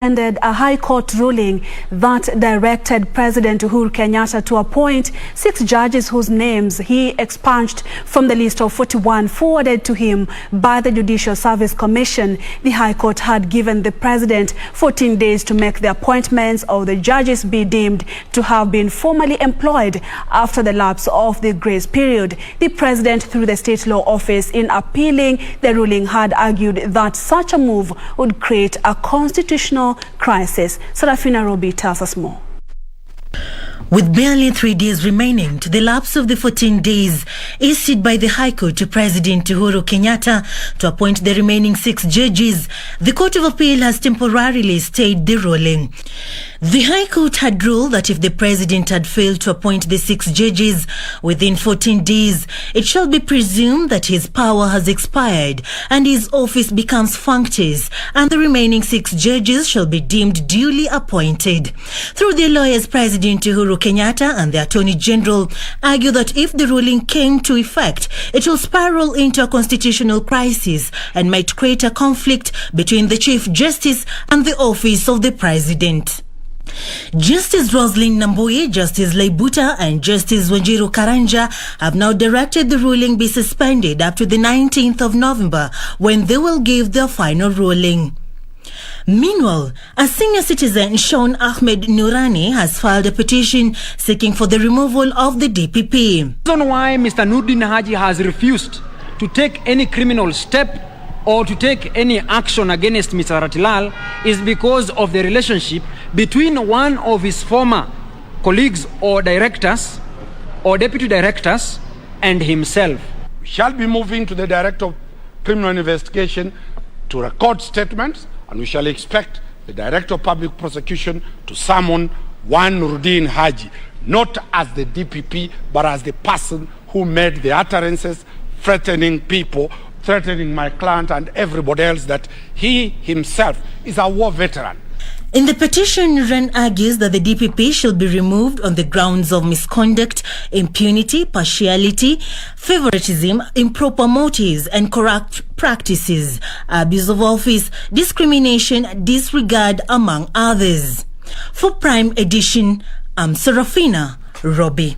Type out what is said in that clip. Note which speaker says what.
Speaker 1: ended a High Court ruling that directed President Uhuru Kenyatta to appoint 6 judges whose names he expunged from the list of 41 forwarded to him by the Judicial Service Commission. The High Court had given the President 14 days to make the appointments of the judges be deemed to have been formally employed after the lapse of the grace period. The President, through the State Law Office, in appealing the ruling, had argued that such a move would create a constitutional crisis. Sarafina Robi tells us more.
Speaker 2: With barely 3 days remaining to the lapse of the 14 days issued by the High Court to President Uhuru Kenyatta to appoint the remaining 6 judges, the Court of Appeal has temporarily stayed the ruling. The High Court had ruled that if the President had failed to appoint the 6 judges within 14 days, it shall be presumed that his power has expired and his office becomes functus, and the remaining 6 judges shall be deemed duly appointed. Through their lawyers, President Uhuru Kenyatta and the Attorney General argue that if the ruling came to effect, it will spiral into a constitutional crisis and might create a conflict between the Chief Justice and the office of the President. Justice Roslyn Namboye, Justice Laibuta and Justice Wanjiru Karanja have now directed the ruling be suspended up to the 19th of November, when they will give their final ruling. Meanwhile, a senior citizen, Shaun Ahmed Nurani, has filed a petition seeking for the removal of the DPP.
Speaker 3: The reason why Mr. Nurdin Haji has refused to take any criminal step or to take any action against Mr. Ratilal is because of the relationship between one of his former colleagues or directors or deputy directors and himself.
Speaker 4: We shall be moving to the Director of Criminal Investigation to record statements, and we shall expect the Director of Public Prosecution to summon one Nurdin Haji, not as the DPP, but as the person who made the utterances threatening people, threatening my client and everybody else, that he himself is a war veteran.
Speaker 2: In the petition, Nuran argues that the DPP shall be removed on the grounds of misconduct, impunity, partiality, favoritism, improper motives and corrupt practices, abuse of office, discrimination, disregard, among others. For Prime Edition, I'm Serafina Robi.